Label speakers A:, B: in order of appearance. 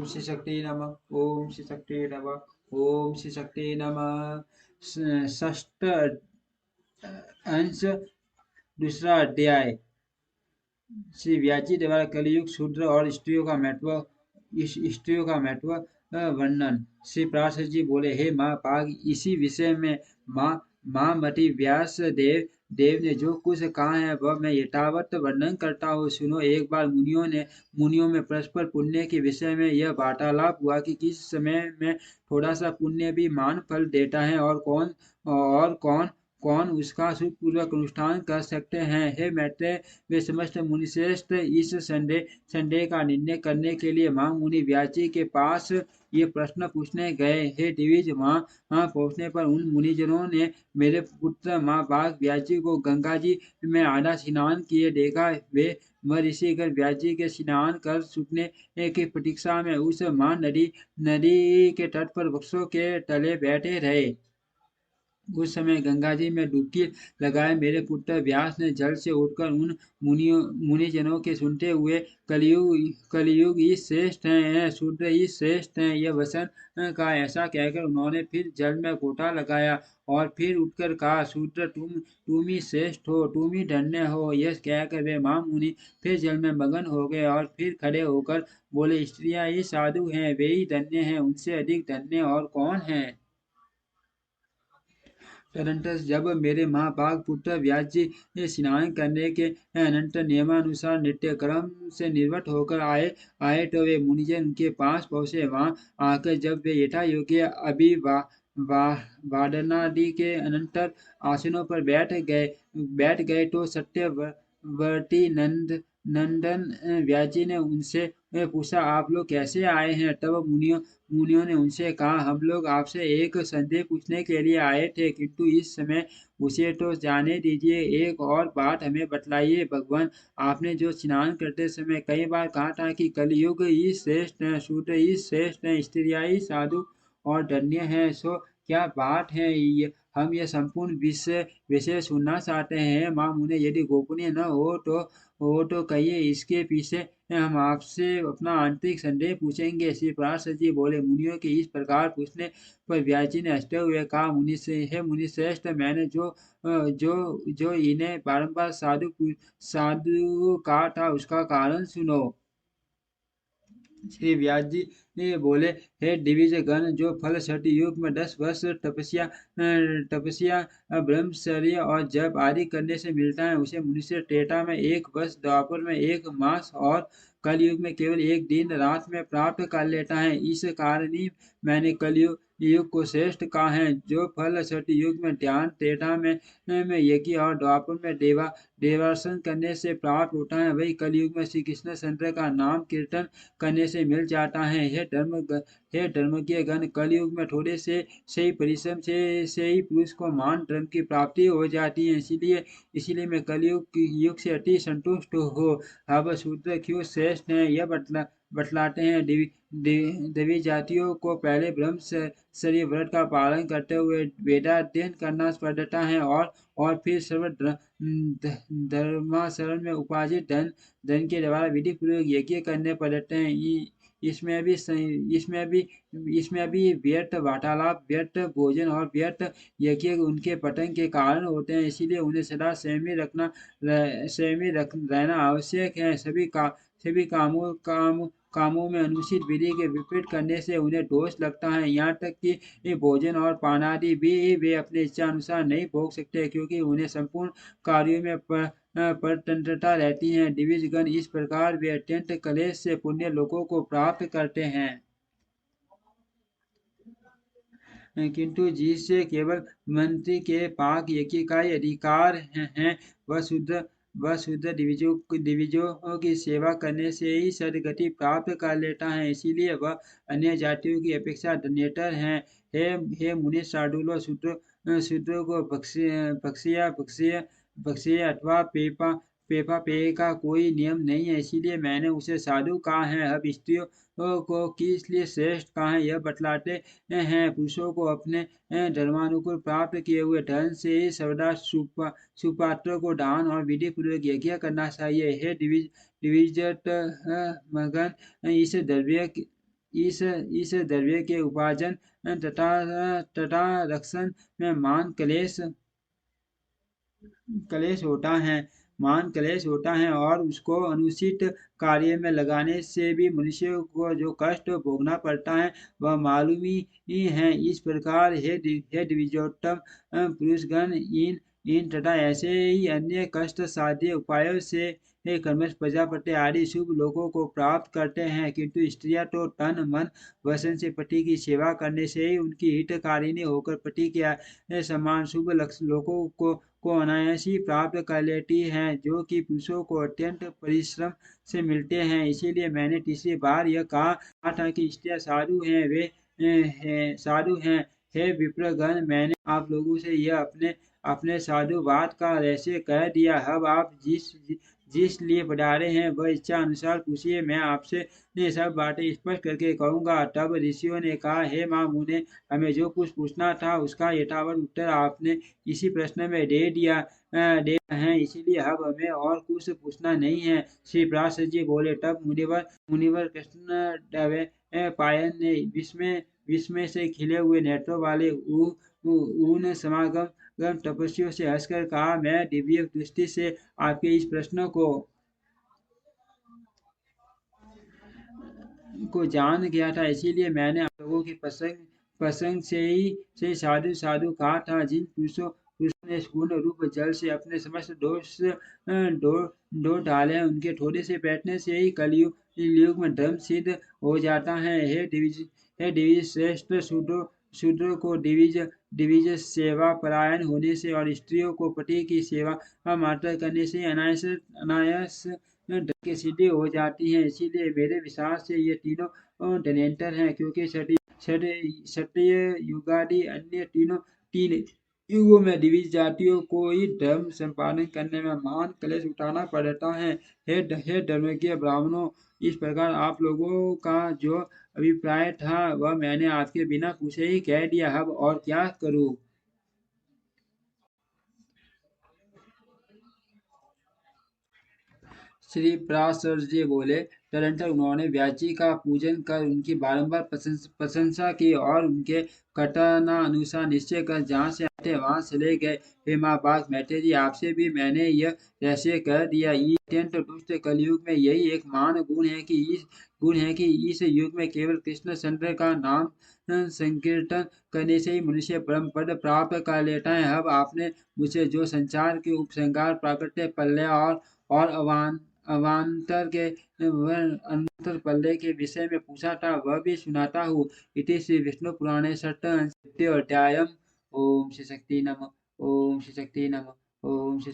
A: ओम श्री शक्ति नमः। ओम श्री शक्ति नमः। ओम श्री शक्ति नमः। षष्ठ अंश, दूसरा अध्याय। श्री व्यासजी द्वारा कलयुग शूद्र और स्त्रियों का महत्व, स्त्रियों का महत्व वर्णन। श्री पराशर जी बोले, हे माँ पाग, इसी विषय में माँ महामति व्यास देव ने जो कुछ कहा है वह मैं यथावत वर्णन करता हूँ, सुनो। एक बार मुनियों में परस्पर पुण्य के विषय में यह वार्तालाप हुआ कि किस समय में थोड़ा सा पुण्य भी महान फल देता है, और कौन उसका सुखपूर्वक अनुष्ठान कर सकते हैं। हे मैत्रेय, वे समस्त मुनिश्रेष्ठ इस संदेह का निर्णय करने के लिए महामुनि व्यास जी के पास ये प्रश्न पूछने गए। हे दिविज, वहाँ पहुँचने पर उन मुनिजनों ने मेरे पुत्र महाभाग व्यास जी को गंगा जी में आधा स्नान किए देखा। वे ऋषिगण व्यास जी के स्नान कर सूखने की प्रतीक्षा में उस नदी के तट पर वृक्षों के तले बैठे रहे। उस समय गंगा जी में डुबकी लगाए मेरे पुत्र व्यास ने जल से उठकर उन मुनिजनों के सुनते हुए, कलयुग ही श्रेष्ठ है, शूद्र ही श्रेष्ठ है, यह वचन कहा। ऐसा कहकर उन्होंने फिर जल में गोटा लगाया और फिर उठकर कहा, शूद्र तुम ही श्रेष्ठ हो, तुम ही धन्य हो। यह कहकर वे महामुनि फिर जल में मगन हो गए और फिर खड़े होकर बोले, स्त्रियां ही साधु हैं, वे ही धन्य हैं, उनसे अधिक धन्य और कौन है। तदनंतर जब मेरे महाभाग पुत्र व्यास जी स्नान करने के अनंतर नियमानुसार नित्य कर्म से निर्वृत्त होकर आए तो वे मुनिजन उनके पास पहुंचे। वहां आकर जब वे यथा योग्य वादनादि के अनंतर आसनों पर बैठ गए तो सत्यवर्ती नंदन व्यास जी ने उनसे पूछा, आप लोग कैसे आए हैं। तब मुनियों ने उनसे कहा, हम लोग आपसे एक संदेह पूछने के लिए आए थे, किंतु इस समय उसे तो जाने दीजिए, एक और बात हमें बतलाइए। भगवान, आपने जो स्नान करते समय कई बार कहा था कि कलयुग ही श्रेष्ठ है, शूद्र ही श्रेष्ठ है, स्त्रियां ही साधु और धन्य है, सो क्या बात है। हम यह संपूर्ण विषय सुनना चाहते हैं। माँ मुने, यदि गोपनीय न हो तो कहिए, इसके पीछे हम आपसे अपना आंतरिक संदेह पूछेंगे। श्री पराशर जी बोले, मुनियों के इस प्रकार पूछने पर व्यास जी ने हंसते हुए कहा, हे मुनि श्रेष्ठ, मैंने जो इन्हें बारंबार साधु कहा था उसका कारण सुनो। श्री व्यास जी ये बोले, हे दिविज गण, जो फल सतयुग में 10 वर्ष तपस्या ब्रह्मचर्य और जप आदि करने से मिलता है, उसे मनुष्य त्रेता में 1 वर्ष, द्वापर में 1 मास और कलयुग में केवल 1 दिन रात में प्राप्त कर लेता है। इस कारण ही मैंने कलयुग को श्रेष्ठ कहा है। जो फल सतयुग में ध्यान, त्रेता में यज्ञ और द्वापर में देवार्सन करने से प्राप्त होता है, वही कलयुग में श्री कृष्ण चंद्र का नाम कीर्तन करने से मिल जाता है। हे धर्मज्ञ गण, कलयुग में थोड़े से ही परिश्रम से ही पुरुष को मान धर्म की प्राप्ति हो जाती है। इसीलिए मैं कलयुग युग से अति संतुष्ट हो। अब शूद्र क्यों श्रेष्ठ है यह बतलाते हैं। देवी जातियों को पहले ब्रह्मचर्य व्रत का पालन करते हुए वेदाध्ययन करना पड़ता है, और फिर सर्व धर्माचरण में उपार्जित धन के द्वारा विधि पूर्वक यज्ञ करने पड़ते हैं। इसमें भी व्यर्थ वार्तालाप, व्यर्थ भोजन और व्यर्थ यज्ञ उनके पतन के कारण होते हैं। इसीलिए उन्हें सदा संयमी रहना आवश्यक है। सभी कामों में अनुचित विधि के विपरीत करने से उन्हें दोष लगता है। यहाँ तक कि भोजन और पान आदि भी वे अपने इच्छा अनुसार नहीं भोग सकते, क्योंकि उन्हें संपूर्ण कार्यों में परतंत्रता रहती है। दिविजगण, इस प्रकार वे अत्यंत कलेश से पुण्य लोकों को प्राप्त करते हैं, किंतु जिससे केवल मंत्री के पाक यज्ञ का ही अधिकार है, वह शुद्ध दिविजों की सेवा करने से ही सदगति प्राप्त कर लेता है। इसीलिए वह अन्य जातियों की अपेक्षा धन्यतर है। हे मुनि शार्दूलो, शूद्रों को भक्ष्य अथवा पेपा पेय का कोई नियम नहीं है, इसीलिए मैंने उसे साधु कहा है। अब स्त्रियों को किस लिए श्रेष्ठ कहा है यह बतलाते हैं। पुरुषों को अपने धर्मानुकूल प्राप्त किए हुए धन से ही सर्वदा सुपात्रों को दान और विधि पूर्वक यज्ञ करना चाहिए। हे दिविजत मगन, इस द्रव्य इस द्रव्य के उपार्जन तथा तथा रक्षण में मान कलेश होता है और उसको अनुचित कार्य में लगाने से भी मनुष्य को जो कष्ट भोगना पड़ता है वह मालूम ही है। इस प्रकार हे द्विजोत्तम पुरुषगण, इन तथा ऐसे ही अन्य कष्ट साध्य उपायों से हे कर्मश प्रजापति आदि शुभ लोगों को प्राप्त करते हैं, किंतु स्त्रियां तो तन मन वसन से पति की सेवा करने से ही उनकी हितकारिणी होकर पति के समान शुभ लोगों को अनायास ही प्राप्त कर लेती हैं, जो कि पुरुषों को अत्यंत परिश्रम से मिलते हैं। इसीलिए मैंने तीसरी बार यह कहा था कि स्त्रियां साधु हैं, वे साधु हैं। हे विप्रगण, मैंने आप लोगों से यह अपने साधुवाद का रहस्य कह दिया। अब आप जिस लिए पधारे हैं वह इच्छा अनुसार पूछिए, मैं आपसे ये सब बातें स्पष्ट करके कहूँगा। तब ऋषियों ने कहा, हे माँ मुने, हमें जो कुछ पूछना था उसका यथावत उत्तर आपने इसी प्रश्न में दे हैं, इसीलिए अब हमें और कुछ पूछना नहीं है। श्री पराशर जी बोले। तब मुनिवर कृष्ण पायन ने विस्मय से खिले हुए नेत्रों वाले उन समागम तपस्वियों से हंसकर कहा, मैं दिव्य दृष्टि से आपके इस प्रश्न को जान गया था, इसीलिए मैंने आप लोगों की प्रसंग से साधु साधु कहा था। जिन पुरुषों ने पूर्ण रूप जल से अपने समस्त दोष धो डाले हैं, उनके थोड़े से बैठने से ही कलयुग में धर्म सिद्ध हो जाता है। हे दिविज श्रेष्ठ, शूद्रों को दिविज सेवा परायण होने से और स्त्रियों को पति की सेवा मात्र करने से अनायास की सिद्धि हो जाती है। इसीलिए मेरे विचार से ये तीनों धनेंतर हैं, क्योंकि क्षत्रिय युगादि अन्य तीन युगों में द्विज जातियों को ही धर्म संपादन करने में महान कलेश उठाना पड़ता है। हे धर्मज्ञ ब्राह्मणों, इस प्रकार आप लोगों का जो अभिप्राय था वह मैंने आपके बिना पूछे ही कह दिया। अब और क्या करूं। श्री पराशर जी बोले। तदनंतर उन्होंने व्यास जी का पूजन कर उनकी बारंबार प्रशंसा की और उनके कथनानुसार निश्चय कर जहाँ से आते वहां चले गए। हे माँ बाघ मैत्रेय जी, आपसे भी मैंने यह रहस्य कह दिया। इस अत्यंत दुष्ट कलयुग में यही एक महान गुण है कि इस युग में केवल कृष्ण चंद्र का नाम संकीर्तन करने से ही मनुष्य परम पद प्राप्त कर लेता है। अब आपने मुझे जो संसार के उपसंगार, प्राकृत्य, पल्लय और अवान्तर के अंतर पल्ले के विषय में पूछा था, वह भी सुनाता हूँ। इति श्री विष्णु पुराणे षष्ठ अध्यायम्। ओम श्री शक्ति नमः। ओम श्री शक्ति नमः। ओम श्री